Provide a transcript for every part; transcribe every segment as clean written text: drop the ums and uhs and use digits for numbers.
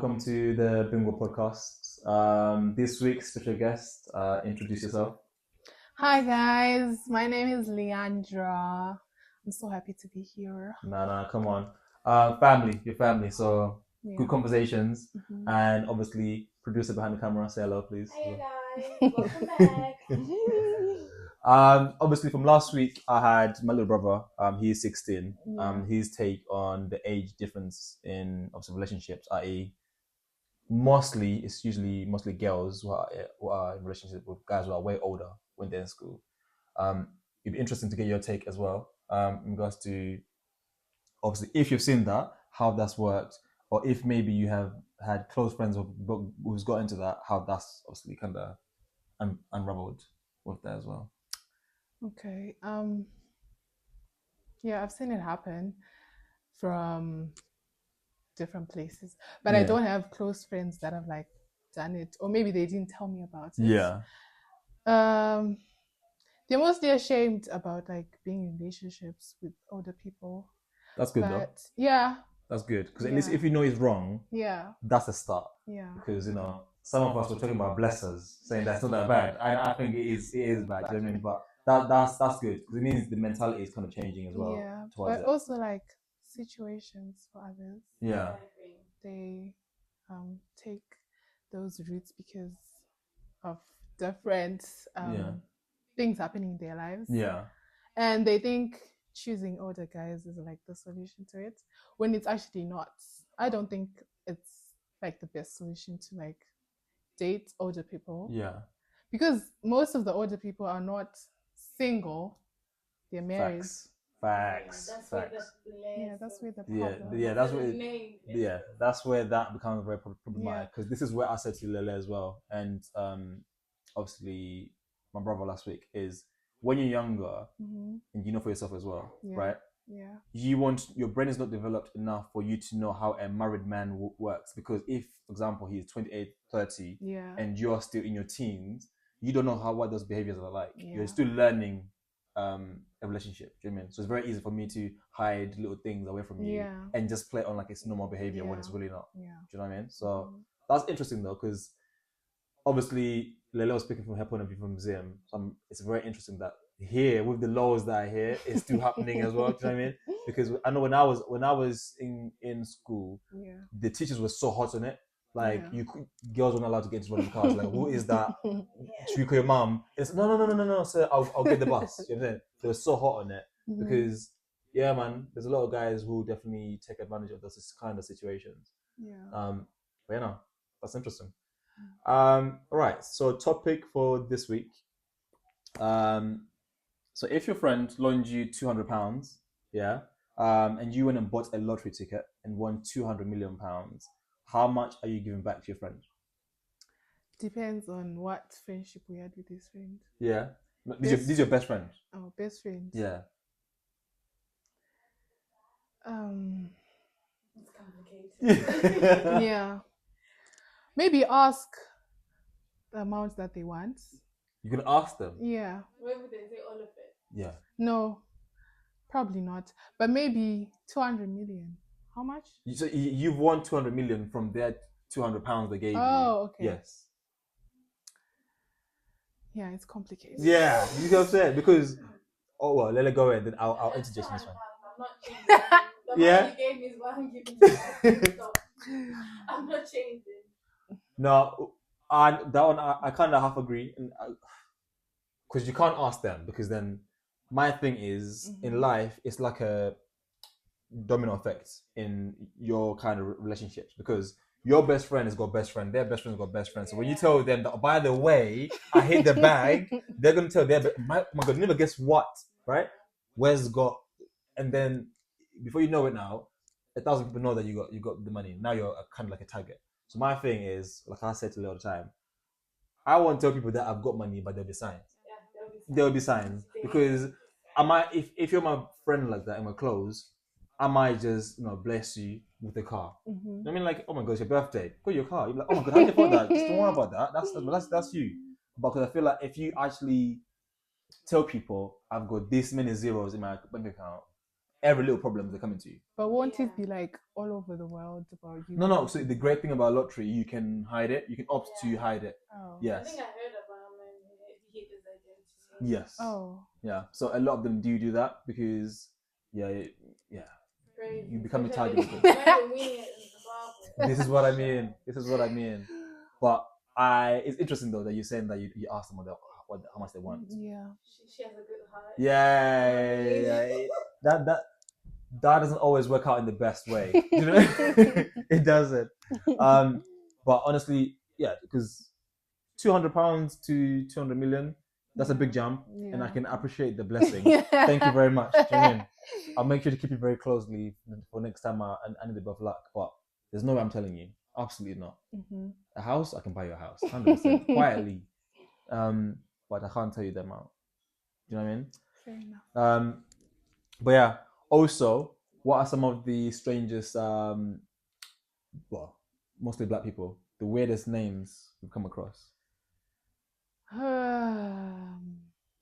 welcome to the Bingo podcast. This week's special guest, introduce yourself. Hi guys, my name is Leandra. I'm so happy to be here. Nah, come on. Your family. So good conversations, and obviously producer behind the camera. Say hello, please. Hey guys, welcome back. Obviously from last week, I had my little brother. He's 16. Yeah. His take on the age difference in obviously relationships, i.e., it's usually mostly girls who are in relationship with guys who are way older when they're in school. It'd be interesting to get your take as well, in regards to obviously if you've seen that, how that's worked, or if maybe you have had close friends who's got into that, how that's obviously kind of unraveled with that as well. Okay. Yeah, I've seen it happen from different places, but I don't have close friends that have like done it, or maybe they didn't tell me about it. Yeah. They're mostly ashamed about like being in relationships with older people. That's good though. Yeah. That's good, because at least if you know it's wrong, that's a start. Yeah. Because some of us were talking about blessers, saying that's not that bad. I think it is bad. You know what I mean? But that's good, because it means the mentality is kind of changing as well. Yeah, but also like situations for others. Yeah. They take those routes because of different things happening in their lives. Yeah. And they think choosing older guys is like the solution to it, when it's actually not. I don't think it's like the best solution to like date older people. Yeah. Because most of the older people are not single, they're married. Facts. Yeah, that's where the problem. That's where that becomes very problematic. Because this is where I said to Lele as well, and obviously my brother last week, is when you're younger, and you know for yourself as well, right? Yeah. Your brain is not developed enough for you to know how a married man works. Because if, for example, he's 28, 30, and you're still in your teens, you don't know what those behaviors are like. Yeah. You're still learning a relationship. Do you know what I mean? So it's very easy for me to hide little things away from you and just play on like it's normal behavior when it's really not. Yeah. Do you know what I mean? So that's interesting though, because obviously Lele was speaking from her point of view from Zim. So it's very interesting that here, with the laws that I hear, it's still happening as well. Do you know what I mean? Because I know when I was in school, the teachers were so hot on it. Like girls weren't allowed to get into one of the cars. Like, who is that? Should we call your mom? It's no, sir. I'll get the bus. You know what I'm saying? They were so hot on it because man, there's a lot of guys who definitely take advantage of those kind of situations. Yeah. But that's interesting. All right. So topic for this week. So if your friend loaned you £200, and you went and bought a lottery ticket and won £200 million, how much are you giving back to your friend? Depends on what friendship we had with this friend. Yeah. This is your best friend? Oh, best friend. Yeah. It's complicated. Yeah. Maybe ask the amount that they want. You can ask them? Yeah. Where would they say all of it? Yeah. No, probably not. But maybe 200 million. How much? So you've won 200 million from their £200 they gave you. Oh, okay. Yes. Yeah, it's complicated. Yeah, you know what I'm saying? Because, let it go ahead, then I'll interject this one. I'm not changing. The money you gave me is what I'm giving to you. I'm not changing. No, that one I kind of half agree, because you can't ask them, because then my thing is in life it's like a domino effect in your kind of relationships, because your best friend has got best friend, their best friend's got best friend. So when you tell them that, by the way, I hit the bag, they're gonna tell my God, never guess what, right? Where's got, and then before you know it now, 1,000 people know that you got the money. Now you're kind of like a target. So my thing is, like I said to you all the time, I won't tell people that I've got money, but there'll be signs. There'll be signs, because if you're my friend like that and we're close, I might just bless you with a car. I mean, like, oh my God, it's your birthday. Go your car. You're like, oh my God, how did you afford that? Just don't worry about that. That's you. Because I feel like if you actually tell people I've got this many zeros in my bank account, every little problem they're coming to you. But won't it be like all over the world about you? No. So the great thing about lottery, you can hide it. You can opt to hide it. Oh. I Yes. think I heard about him and he hid his identity. Yes. Oh. Yeah. So a lot of them do that because Crazy. you become tied Especially with it. imagine winning it in Zimbabwe. This is what I mean. But it's interesting though that you're saying that you ask them how much they want. Yeah. She has a good heart. Yeah. That doesn't always work out in the best way. You know? It doesn't. But honestly, yeah, because £200 to 200 million, that's a big jump, and I can appreciate the blessing. Thank you very much. Do you know what I mean? I'll make sure to keep it very closely for next time I need a bit of luck. But there's no way I'm telling you. Absolutely not. Mm-hmm. A house, I can buy you a house, 100%, quietly. But I can't tell you the amount. Do you know what I mean? Fair enough. But yeah. Also, what are some of the strangest, mostly black people, the weirdest names you've come across?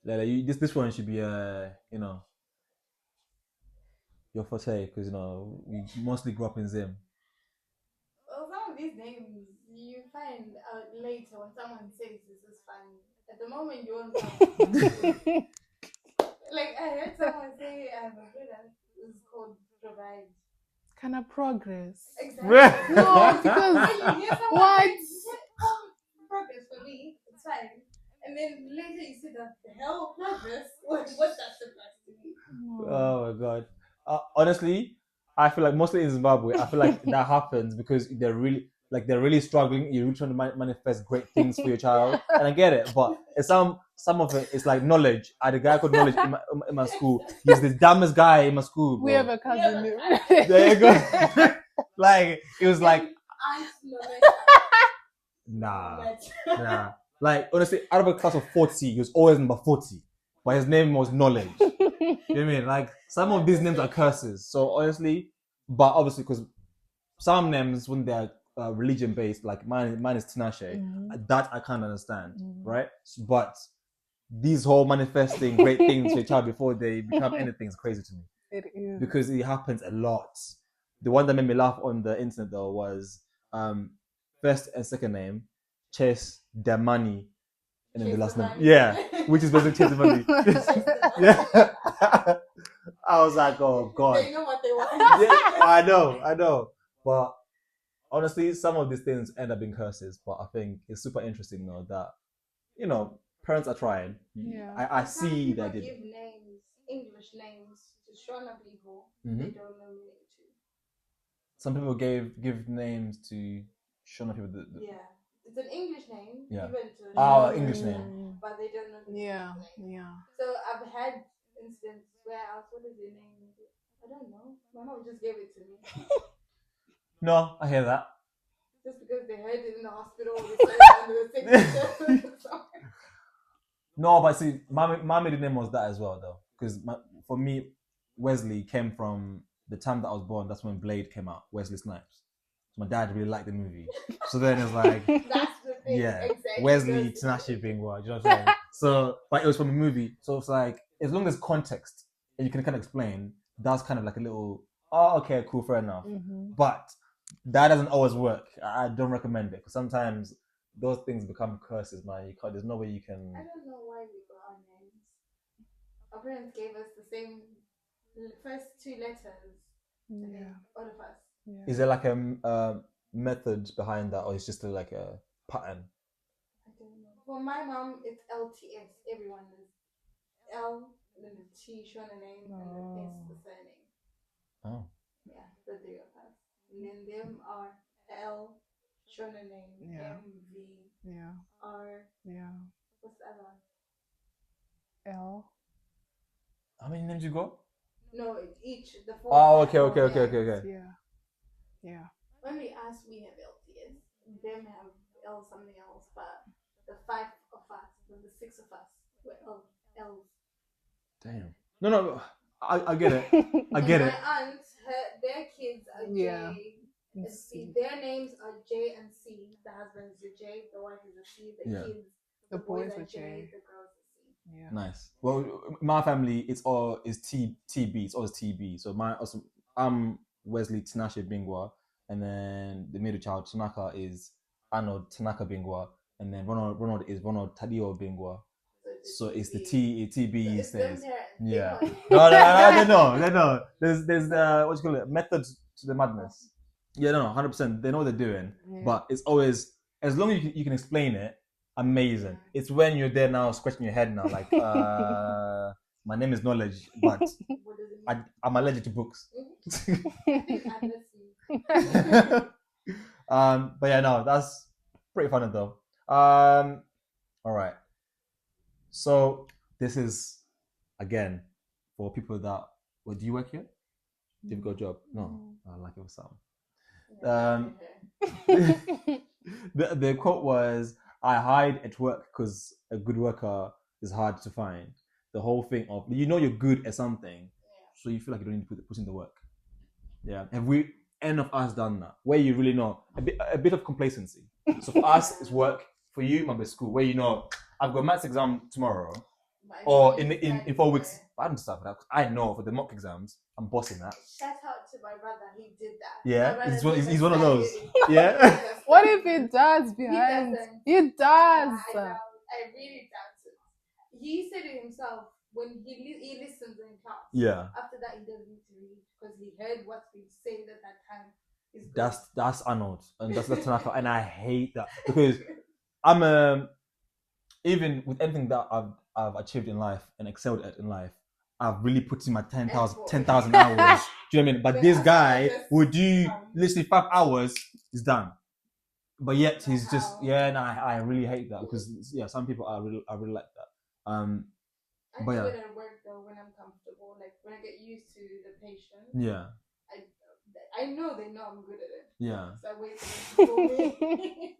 Lele, this one should be your forte, because we mostly grew up in Zim. Well, some of these names you find out later when someone says this is funny. At the moment you won't know. Like I heard someone say a brother is called Provide. Kind of progress. Exactly. No, because When you hear someone what? say, progress for me, it's fine. And then later you see that the hell progress. What's that supposed to be? Oh my god. Honestly, I feel like mostly in Zimbabwe, I feel like that happens because they're really struggling. You're really trying to manifest great things for your child, and I get it. But it's some of it is like knowledge. I had a guy called Knowledge in my school. He's the dumbest guy in my school. Bro. We have a cousin. There you go. Like it was like nah. Like honestly, out of a class of 40, he was always number 40, but his name was Knowledge. You know what I mean? Like some of these names are curses. So honestly, but obviously because some names when they're religion based, like mine is Tinashe, that I can't understand, right? But these whole manifesting great things for your child before they become anything is crazy to me. It is. Because it happens a lot. The one that made me laugh on the internet though was first and second name, Chase Damani, and then the last name, which is basically Chase Damani. Yeah. I was like, oh god. They know what they want. Yeah, I know. But honestly, some of these things end up being curses. But I think it's super interesting though that parents are trying. Yeah. I see that they give names, English names to Shona people they don't know meaning to. Some people give names to Shona people. Yeah. It's an English name. Yeah. Given to English name. But they don't know the Yeah. name. Yeah. So I've had instances where I was, what is your name? I don't know. My mom just gave it to me. No, I hear that. Just because they heard it in the hospital, they said it under the signature. No, but see, my middle name was that as well, though. Because for me, Wesley came from the time that I was born. That's when Blade came out, Wesley Snipes. So my dad really liked the movie. So then it's like, that's the thing. yeah, exactly. Wesley Tinashe being what, you know what I'm saying? So, but it was from the movie. So it's like, as long as context and you can kind of explain, that's kind of like a little, oh, okay, cool, fair enough. But that doesn't always work. I don't recommend it because sometimes those things become curses, man. You can't. There's no way you can. I don't know why we got our names. Our parents gave us the same first two letters. Yeah. All of us. Yeah. Is there like a method behind that, or is just like a pattern? I don't know. For my mom, it's LTS. Everyone is L, and then the T, Shona name, and then S, the surname. Oh. Yeah, the three of us. And then them are L, Shona name, M, V, R. Yeah. What's the other one? L. How many names you got? No, each the four. Oh, okay. Yeah. Only us, we have LTS. Them have L something else, but the 5 of us, the 6 of us, were L's. Damn. No, I get it. I get it. My aunt, their kids are J. Their names are J and C. The husband is a J, the wife is a C. The kids, the boys are J, the girls are C. Yeah. Nice. Well, my family, it's TB. It's always TB. So I'm Wesley Tinashe Bingwa, and then the middle child Tanaka is Arnold Tanaka Bingwa, and then Ronald is Ronald Tadio Bingwa. So it's the TB It's says. them parents. Yeah. They know. They know. There's what you call it, methods to the madness. Yeah, no, 100%. They know what they're doing, but it's always, as long as you can explain it, amazing. It's when you're there now scratching your head now, like, my name is Knowledge, but What does it mean? I'm allergic to books. But yeah, no, that's pretty funny though. All right. So this is again for people that. Well, do you work here? Do you got a job? No, I like your sound. The quote was, "I hide at work because a good worker is hard to find." The whole thing of you're good at something, so you feel like you don't need to put in the work. Yeah, have we any of us done that? Where you really know a bit of complacency. So for us, it's work. For you, might be school. Where I've got maths exam tomorrow, or in 4 weeks. I don't stuff that. I know for the mock exams, I'm bossing that. Shout out to my brother. He did that. Yeah, he's one of those. Yeah. What if it does behind? It does. I really doubt it. He said it himself when he listens in class. Yeah. After that, he doesn't need to read because he heard what's being said at that time. That's Arnold, and that's Tanaka, and I hate that because I'm even with anything that I've achieved in life and excelled at in life, I've really put in my 10,000 hours. Do you know what I mean? But this guy would do literally 5 hours, he's done. But yet he's just I really hate that because some people I really like that. I do it at work though when I'm comfortable, like when I get used to the patient. Yeah. I know they know I'm good at it. Yeah. So I wait for them to call me.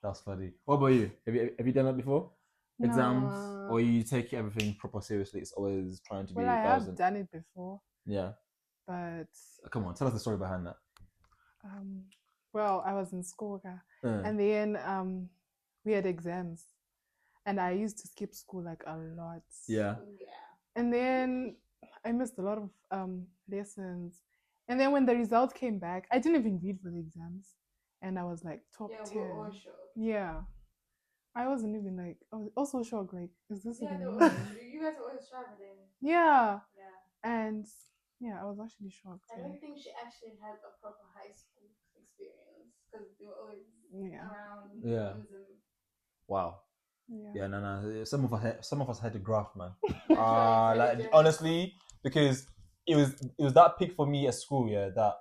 That's funny. What about you? Have you done that before? No. Exams, or you take everything proper seriously? It's always trying to be. Well, I have done it before. Yeah. But come on, tell us the story behind that. Well, I was in school, and then we had exams, and I used to skip school like a lot. Yeah. And then I missed a lot of lessons. And then when the results came back, I didn't even read for the exams, and I was like top 10. We're all shocked. Yeah. I wasn't even like, I was also shocked, like, is this even you guys were always traveling. Yeah. And I was actually shocked. I don't think she actually had a proper high school experience because they were always around. Yeah. Wow. Yeah, no. Some of us had to graft, man. Like honestly, because it was that peak for me at school, that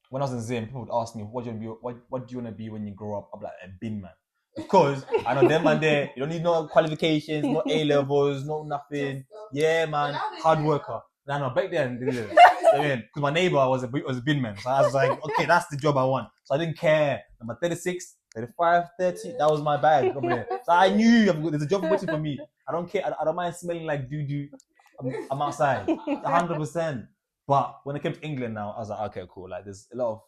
when I was in Zim, people would ask me, what do you want to be when you grow up? I'm like, a bin man. Because I know them and there, you don't need no qualifications, no A levels, no nothing. Yeah, man, hard worker. No, back then, because my neighbor was a bin man. So I was like, okay, that's the job I want. So I didn't care. Number 36, 35, 30, that was my bag. So I knew there's a job waiting for me. I don't care. I don't mind smelling like doo-doo. I'm outside, 100%. But when it came to England now, I was like, okay, cool. Like, there's a lot of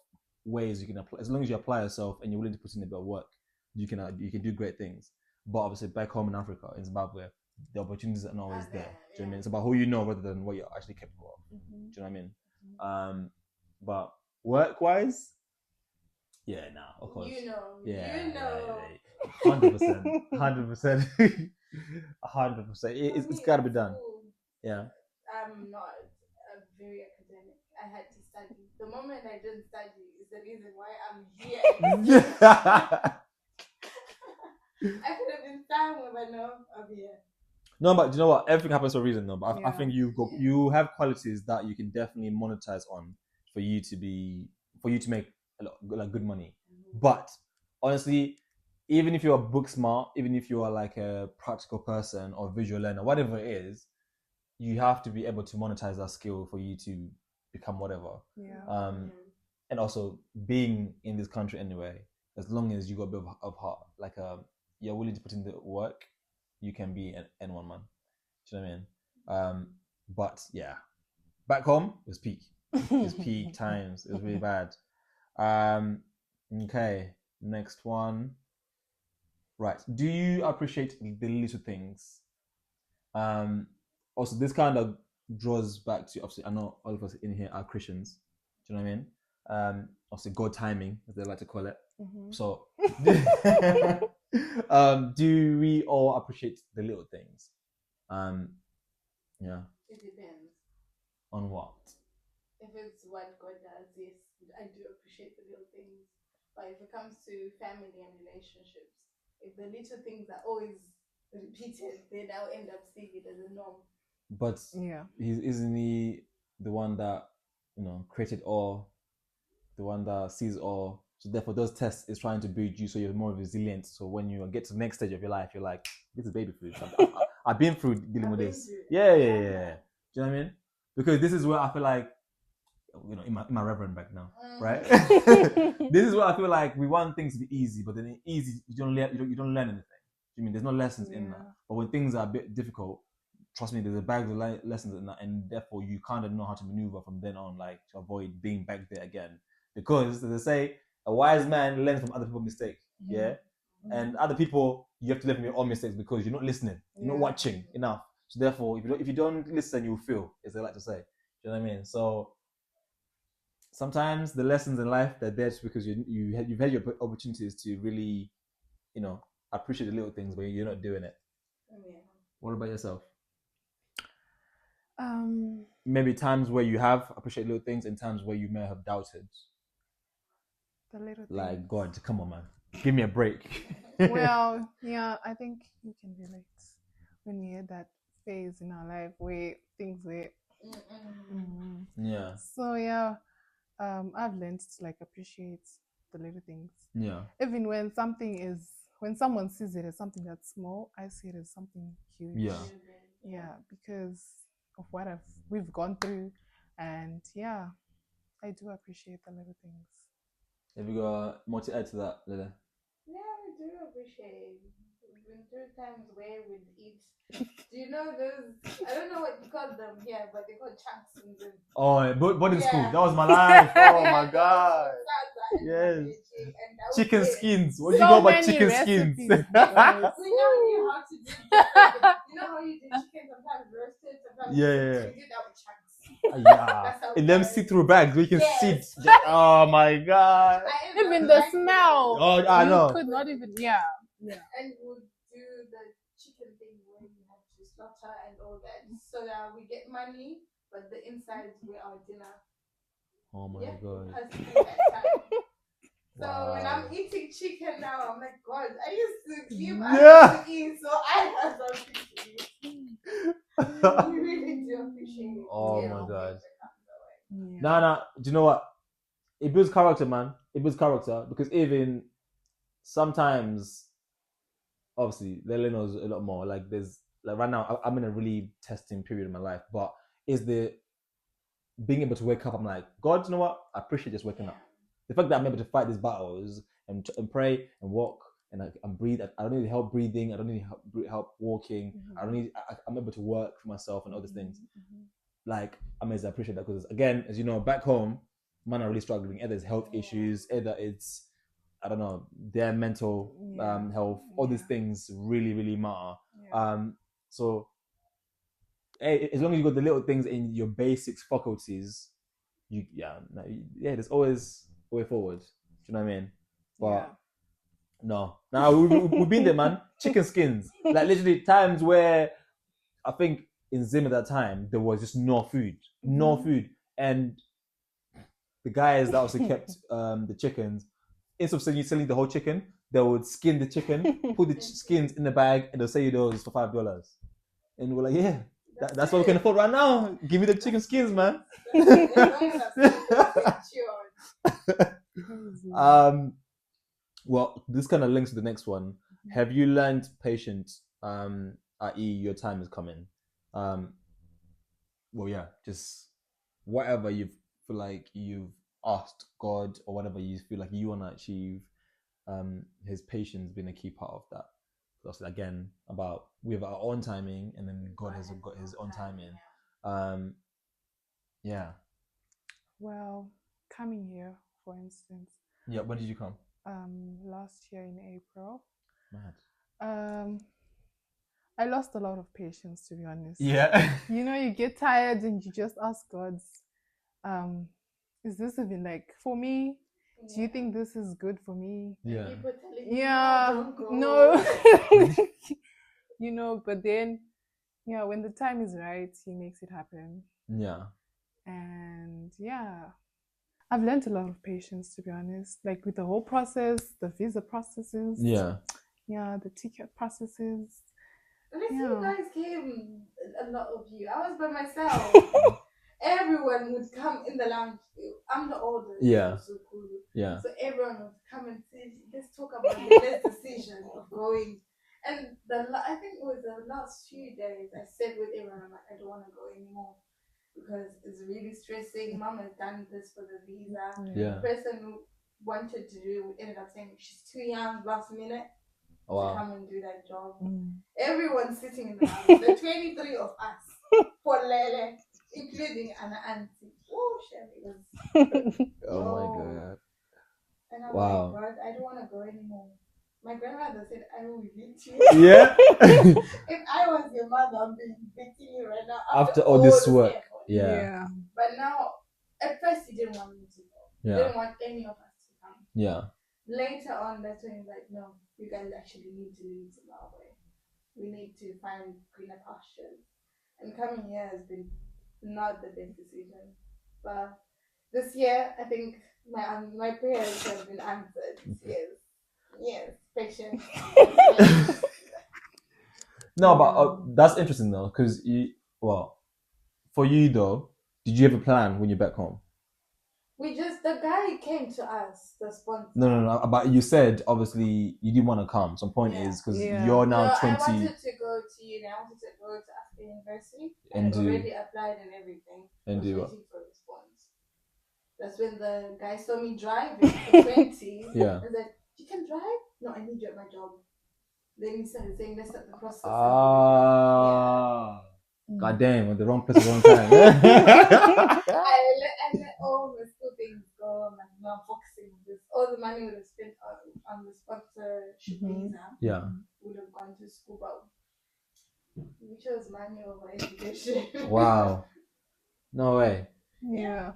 ways you can apply. As long as you apply yourself and you're willing to put in a bit of work, you can do great things. But obviously, back home in Africa, in Zimbabwe, the opportunities are not always there. Do you know what I mean? It's about who you know rather than what you're actually capable of. Do you know what I mean? But work-wise, of course. You know. 100%. 100%. It's got to be done. Yeah. I'm not very academic. I had to study. The moment I didn't study is the reason why I'm here. I could have been somewhere, but no, I'm here. No, but you know what? Everything happens for a reason, though. But I think you have qualities that you can definitely monetize on for you to make good money. Mm-hmm. But honestly, even if you're book smart, even if you are like a practical person or visual learner, whatever it is, you have to be able to monetize that skill for you to become whatever. Yeah. And also being in this country anyway, as long as you got a bit of heart, like you're willing to put in the work, you can be an N1 man. Do you know what I mean? But yeah, back home it was peak. It was peak times. It was really bad. Okay, next one. Right. Do you appreciate the little things Also, this kind of draws back to, obviously, I know all of us in here are Christians. Do you know what I mean? Obviously, God timing, as they like to call it. Mhm. So, do we all appreciate the little things? Yeah. It depends. On what? If it's what God does, yes, I do appreciate the little things. But if it comes to family and relationships, if the little things are always repeated, then I'll end up seeing it as a norm. But Yeah. isn't he the one that, you know, created all, the one that sees all? So therefore, those tests is trying to build you so you're more resilient. So when you get to the next stage of your life, you're like, this is baby food. I've been through dealing with this. Yeah. Do you know what I mean? Because this is where I feel like, you know, in my reverend back now, right? This is where I feel like we want things to be easy, but then easy you don't learn anything. You mean there's no lessons in that? But when things are a bit difficult, trust me, there's a bag of lessons in that, and therefore you kind of know how to maneuver from then on, like to avoid being back there again. Because as they say, a wise man learns from other people's mistakes. Yeah, and other people, you have to learn from your own mistakes because you're not listening, you're not watching enough. So therefore, if you don't listen, you'll fail, as they like to say. Do you know what I mean? So sometimes the lessons in life, they're there because you've had your opportunities to really, you know, appreciate the little things, but you're not doing it. Yeah. What about yourself? Maybe times where you have appreciated little things and times where you may have doubted. The little things. Like, God, come on, man, give me a break. Well, yeah, I think you can relate when we had that phase in our life where things were. Yeah. So yeah, I've learned to like appreciate the little things. Yeah. Even when someone sees it as something that's small, I see it as something huge. Yeah. Yeah, because of what we've gone through, and yeah, I do appreciate the little things. Have you got more to add to that, Lila? Yeah, I do appreciate. We've been through times where we'd eat. Do you know those? I don't know what you call them here, but they call chunks in them. Oh, boarding school. That was my life. Oh my God. Yes. Chicken skins. What do you know about chicken skins? We now knew how to do chicken. You know how you do chicken sometimes roasted, sometimes Yeah. we did that with chunks. Yeah. In them see-through bags where you can see. Oh my God. Even the smell. Oh, I know. You could not even. Yeah. And we'll do the chicken thing where you have to slaughter and all that, so that we get money, but the insides were our dinner. Oh my God. So when I'm eating chicken now, I'm like, God, I used to give Yeah. to eat, so I have something to eat. We really do appreciate it. Oh my God. Yeah. Nah. Do you know what? It builds character, man. It builds character because even sometimes, obviously, Lele knows a lot more. Like there's like right now, I'm in a really testing period in my life, but is the being able to wake up? I'm like, God, you know what? I appreciate just waking up. The fact that I'm able to fight these battles and pray and walk and I'm breathe. I don't need help breathing. I don't need help walking. Mm-hmm. I don't need. I'm able to work for myself and all these things. Like, amazing. I appreciate that because again, as you know, back home, man are really struggling. Either it's health issues, either it's, I don't know, their mental health. All these things really, really matter. So, hey, as long as you got the little things in your basic faculties, there's always a way forward. Do you know what I mean? But no, now we've been there, man. Chicken skins, like literally times where I think in Zim at that time there was just no food, and the guys that also kept the chickens, instead of selling the whole chicken, they would skin the chicken, put the skins in the bag, and they'll sell you those for $5. And we're like, yeah, that's what we can afford right now. Give me the chicken skins, man. Well, this kind of links to the next one. Have you learned patience? I.e., your time is coming. Well, yeah, just whatever you feel like you've asked God or whatever you feel like you want to achieve. His patience been a key part of that. So again, about we have our own timing, and then God has got His own timing. Yeah. Well, coming here, for instance. Yeah. When did you come? Last year in April. Mad. I lost a lot of patience, to be honest. Yeah. You get tired and you just ask God, is this even like for me? Do you think this is good for me? Yeah. People telling you, Yeah, don't go. no. But then, when the time is right, He makes it happen. Yeah. And I've learned a lot of patience, to be honest. Like with the whole process, the visa processes. Yeah. Yeah, the ticket processes. At least you guys came, a lot of you. I was by myself. Mm-hmm. Everyone would come in the lounge. I'm the oldest. Yeah. So cool. Yeah. So everyone would come and say, let's talk about the best decision of going. And I think it was the last few days I said with everyone, I'm like, I don't want to go anymore because it's really stressing. Mom has done this for the visa. Yeah. The person who wanted to do it ended up saying she's too young last minute to come and do that job. Everyone's sitting in the house. The 23 of us for Lele, including an auntie. Oh, shit. Oh my God. And I'm Wow. like, God, I don't want to go anymore. My grandmother said, I will beat you. Yeah. If I was your mother, I'd be beating you right now. After all this work. effort. Yeah. But now, at first, he didn't want me to go. Yeah. He didn't want any of us to come. Yeah. Later on, that's when he's like, no, you guys actually need to leave Zimbabwe. We need to find greener pastures. And coming here has been not the best decision. But this year, I think my prayers have been answered. Yes, patience. No, but that's interesting though, because for you though, did you have a plan when you're back home? The guy came to us, the sponsor. No. But you said obviously you didn't want to come. Some point is because you're now 20. I wanted to go to uni. I wanted to go to Africa University. And I already applied and everything. And do what? Waiting for a response. That's when the guy saw me driving for 20. Yeah. I was like, you can drive? No, I need you at my job. Then he started saying, let's start the process. God damn, at the wrong place at the wrong time. I let all the school things go. I'm not focusing on this. All the money would have spent on the sponsorship visa. Would have gone to school, but we chose money over education. Wow. No way. Yeah.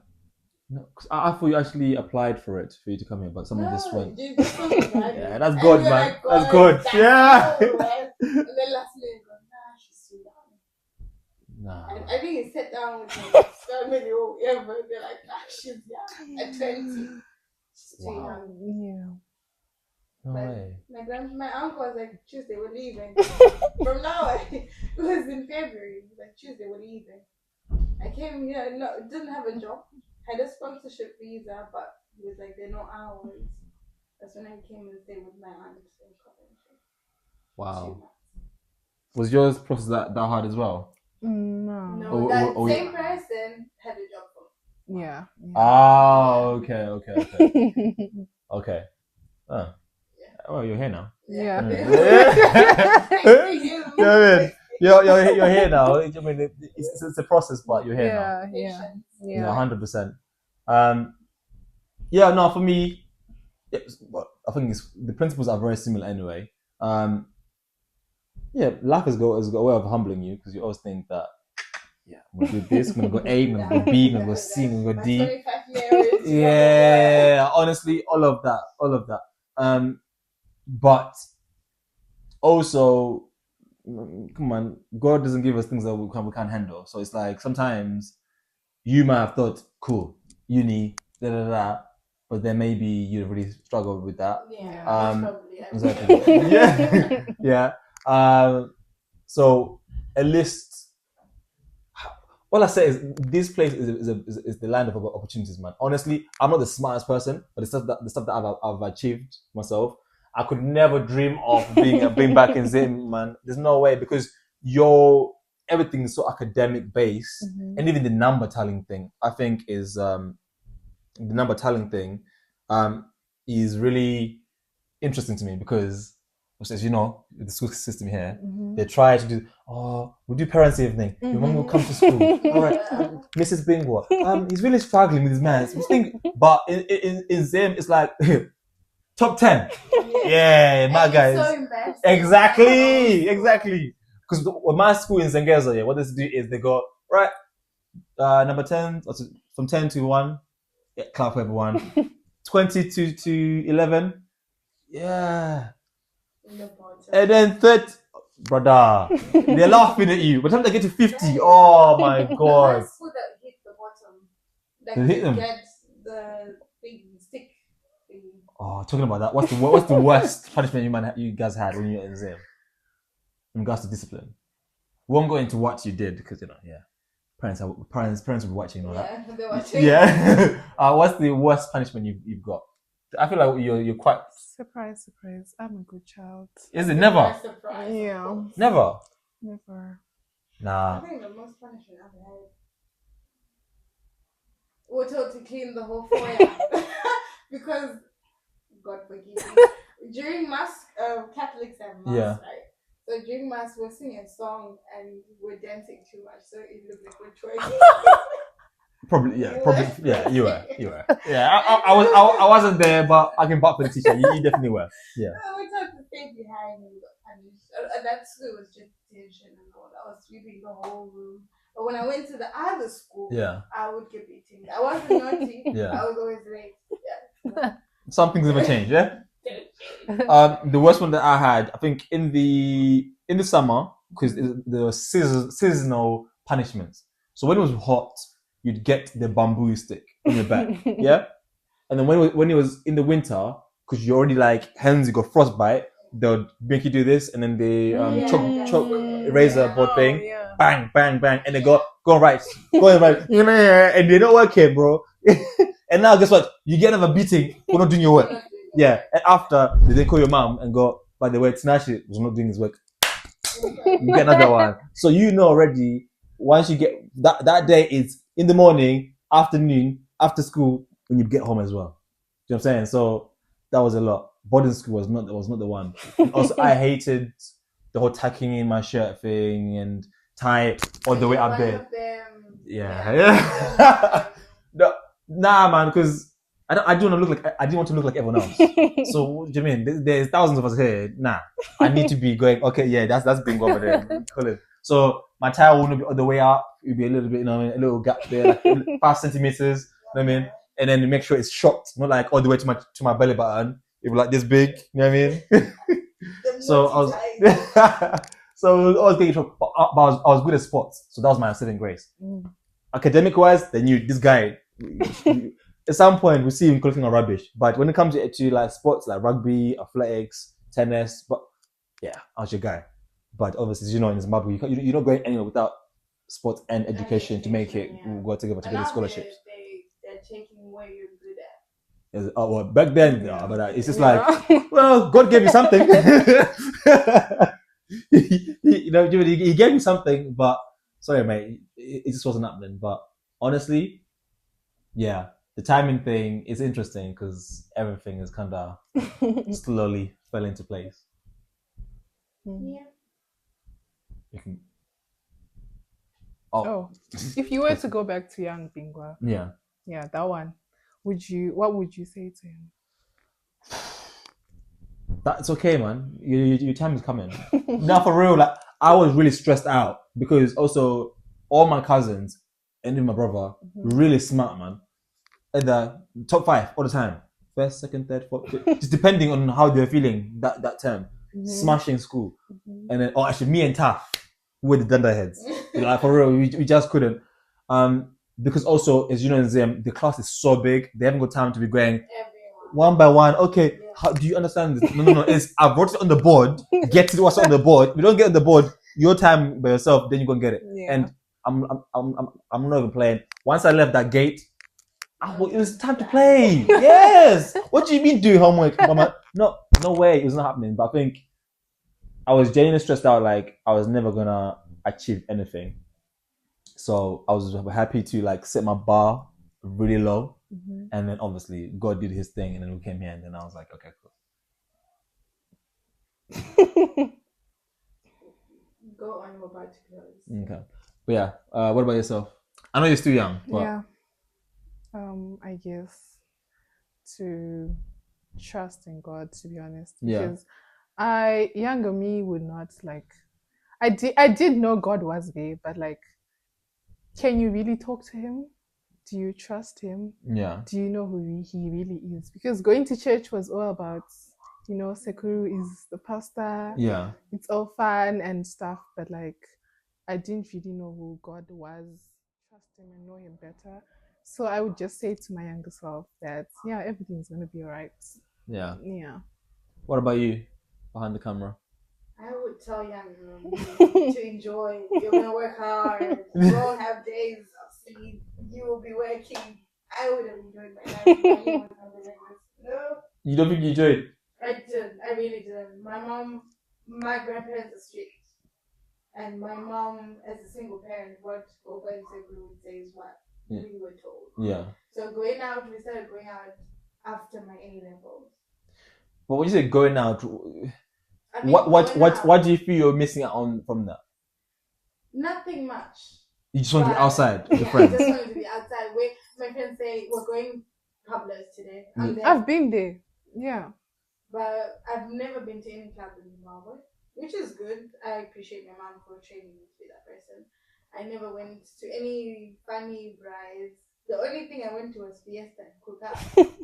No, cause I thought you actually applied for you to come here, but someone just went. Yeah, that's good, man. Like, that's good. Yeah. And then last minute, she's too young. Nah. And I think he sat down with his family or whatever. They're like, she's young. At 20. She's too young. No way. My uncle was like, Tuesday, we're leaving. From now, it was in February. He was like, Tuesday, we're leaving. I came here, didn't have a job. Had a sponsorship visa, but it was like, there are no hours. That's when I came and stayed with my aunt in Coventry. Wow. Was yours process that hard as well? No. That same person had a job for me. Yeah. Oh, okay. Okay. Oh. Well, you're here now. Yeah. You're here now. I mean, it's a process, but you're here now. Yeah. 100%. No, for me, I think the principles are very similar anyway. Life has got a way of humbling you because you always think that, I'm gonna do this, I'm gonna go A, I'm gonna go B, I'm gonna go C, I'm gonna go D. Yeah, honestly, all of that. But also, come on, God doesn't give us things that we can't handle. So it's like sometimes you might have thought, cool, uni, but then maybe you really struggled with that. Probably. Exactly. Yeah. So at least, all I say is this place is the land of opportunities, man. Honestly, I'm not the smartest person, but the stuff that I've achieved myself, I could never dream of being back in Zim, man. There's no way because everything is so academic based, and even the number tallying thing, I think is is really interesting to me because, as you know, the school system here, they try to do, we'll do parents' evening. Your mom will come to school. All right, Mrs. Bingwa, he's really struggling with his maths. But in Zim, it's like top 10. Yeah, my guys. So embarrassing. Exactly. because with my school in Zengeza, yeah, what they do is they go right, number 10 from 10 to 1, yeah, clap for everyone. 20 to 11, yeah, and then 30, brother, they're laughing at you. By the time they get to 50, oh my god, My school that hit the bottom, They hit them? get the big stick thing. Oh, talking about that, what's the worst punishment you guys had when you were in Zim in regards to discipline? We won't go into what you did because parents will be watching all that. Yeah, they're watching. Yeah. What's the worst punishment you've got? I feel like you're quite. Surprise. I'm a good child. Is it never? Surprise. Yeah. Never. Never. Nah. I think the most punishment I've had. We're told to clean the whole foyer because God forgive me. During mass, Catholics have mass, Yeah. right? So during mass, we're singing a song and we're dancing too much, so it looked like we're twerking. Probably. Yeah, you were. Yeah, I wasn't there, but I can back for the teacher. You definitely were. Yeah. We told to stay behind and we got punished. And that school was just detention and all. I was sweeping the whole room. But when I went to the other school, Yeah. I would get beaten. I wasn't naughty. Yeah. I was always late. Yeah. Some things never change. Yeah. The worst one that I had, I think, in the summer, because there were seasonal punishments. So when it was hot, you'd get the bamboo stick in your back, yeah. And then when it was in the winter, because you already like hands, you got frostbite, they'll make you do this, and then they choke razor board thing, yeah. bang, and they go right, and they're not working, bro. And now guess what? You get another beating for not doing your work. Yeah, and after they call your mom and go, by the way, Tinashi was not doing his work. You get another one. So you know already, once you get that day is in the morning, afternoon, after school, when you get home as well. You know what I'm saying? So that was a lot. Boarding school was not the one. And also, I hated the whole tucking in my shirt thing and tie all the way up there. Yeah. No, nah, man, because I didn't want to look like everyone else. So what do you mean? There's thousands of us here. Nah, I need to be going. Okay, yeah, that's bingo over there. Call it. So my tire wouldn't be all the way up. It'd be a little bit, a little gap there, like 5 centimeters. You know what I mean? And then make sure it's shocked, not like all the way to my belly button. It was like this big. You know what I mean? So I was getting shocked, but I was good at sports, so that was my saving grace. Academic wise, they knew this guy. At some point, we see him collecting our rubbish. But when it comes to like sports like rugby, athletics, tennis, but yeah, I was your guy. But obviously, in Zimbabwe, you're not going anywhere without sports and education to make it go together to get the scholarships. They're checking where you're good at. Well, back then, but it's just like, well, God gave you something. He gave me something, but sorry, mate, it just wasn't happening. But honestly, yeah, the timing thing is interesting because everything is kind of slowly fell into place. Yeah. You can. Oh, if you were to go back to young Bingwa, yeah, that one, what would you say to him? That's okay, man. Your time is coming. Now, for real, like I was really stressed out because also all my cousins and even my brother really smart, man. At the top 5 all the time, first, second, third, fourth, just depending on how they're feeling that term. Smashing school, and then actually me and Taf were the dunderheads. Like for real, we just couldn't. Because also, as you know, in Zim, the class is so big, they haven't got time to be going one by one. Okay, how do you understand this? No. It's I wrote it on the board. Get to what's on the board. If you don't get on the board, your time by yourself, then you're gonna get it. Yeah. And I'm not even playing. Once I left that gate, it was time to play. Yes. What do you mean do homework, Mama? No way. It was not happening. But I think I was genuinely stressed out. Like I was never gonna achieve anything. So I was happy to like set my bar really low. And then obviously God did his thing and then we came here and then I was like, okay, cool. Go on your particulars. Okay. But yeah, what about yourself? I know you're still young. But... Yeah. I guess to trust in God, to be honest. Because younger me would not like, I did know God was there, but like, can you really talk to him? Do you trust him? Yeah. Do you know who he really is? Because going to church was all about, Sekuru is the pastor. Yeah. It's all fun and stuff, but like, I didn't really know who God was, trust him and know him better. So I would just say to my younger self that, yeah, everything's going to be all right. Yeah. Yeah. What about you behind the camera? I would tell young me to enjoy. You're gonna work hard. You won't have days of sleep. You will be working. I would have enjoyed my life. But he was something like this. No, You don't think you enjoyed? I didn't. I really didn't. My grandparents are strict, and my mom, as a single parent, what Opa and Sebu would say is what we were told. Yeah. So going out, we started going out after my A levels. But when you say going out, I mean, what do you feel you're missing out on from that? Nothing much. You just want to be outside with your friends. I just wanted to be outside. My friends say we're going Pablo's today. I've been there. Yeah. But I've never been to any club in Zimbabwe, which is good. I appreciate my mom for training me to be that person. I never went to any funny brides. The only thing I went to was Fiesta and Cookout.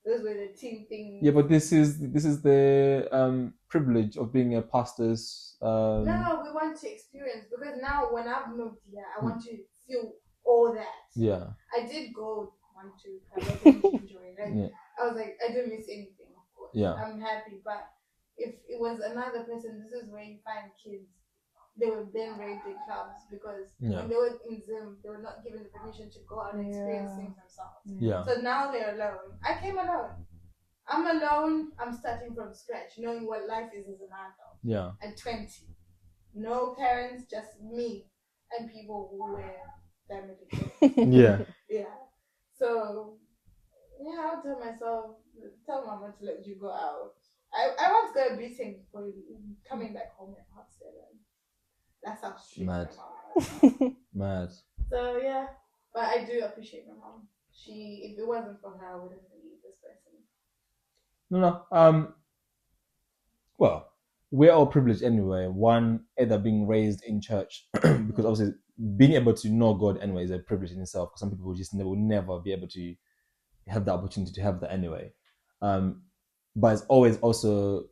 Those were the team things. Yeah, but this is the privilege of being a pastor's. No, we want to experience, because now when I've moved here, I want to feel all that. Yeah. I did go one to club. I didn't enjoy it. Yeah. I was like, I didn't miss anything, of course. Yeah. I'm happy, but if it was another person, this is where you find kids. They were then raised in clubs because when they were in Zim, they were not given the permission to go out and experience things themselves. Yeah. So now they're alone. I came alone. I'm alone. I'm starting from scratch, knowing what life is as an adult. Yeah. At 20. No parents, just me and people who were family. Yeah. Yeah. So, yeah, I'll tell myself, tell mama to let you go out. I once got a beating for coming back home at half 7. That's how strict my mom was. Mad. So, yeah. But I do appreciate my mom. If it wasn't for her, I wouldn't believe this person. No. Well, we're all privileged anyway. One, either being raised in church, because obviously being able to know God anyway is a privilege in itself. Because some people just will never be able to have the opportunity to have that anyway. But it's always also,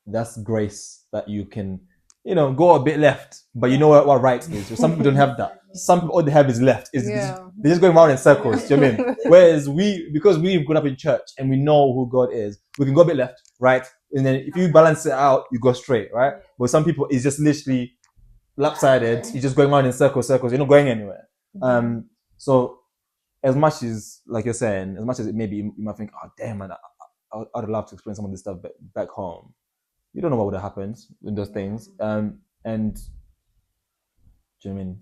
that's grace that you can, go a bit left, but you know what right is. So some people don't have that. Some people, all they have is left. They're just going around in circles. Do you know what I mean? Whereas because we've grown up in church and we know who God is, we can go a bit left, right? And then if you balance it out, you go straight, right? But some people, it's just literally lopsided. You're just going around in circles. You're not going anywhere. So as much as, like you're saying, as much as it maybe you might think, oh damn, man, I'd love to experience some of this stuff back home. You don't know what would have happened in those things. And do you know what I mean?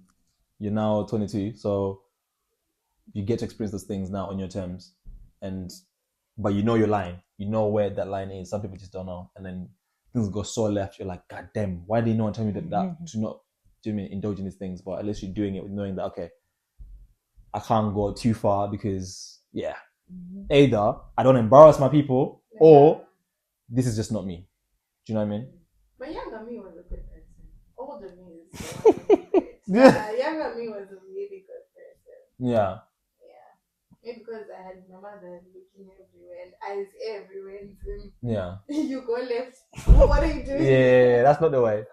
You're now 22, so you get to experience those things now on your terms. But you know your line. You know where that line is. Some people just don't know. And then things go so left, you're like, God damn, why did no one tell me that to not, do you know what I mean, indulge in these things? But at least you're doing it with knowing that, okay, I can't go too far because, either I don't embarrass my people or this is just not me. Do you know what I mean? But younger me was a good person. Older me is younger me was a really good person. Yeah. Maybe because I had my mother looking everywhere and eyes everywhere. Yeah. You go left. What are you doing? Yeah, that's not the way.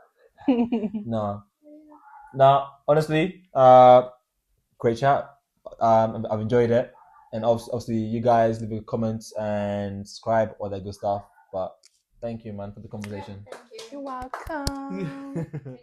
No. Honestly, great chat. I've enjoyed it. And obviously, you guys leave a comment and subscribe, all that good stuff. But thank you, man, for the conversation. Thank you. You're welcome.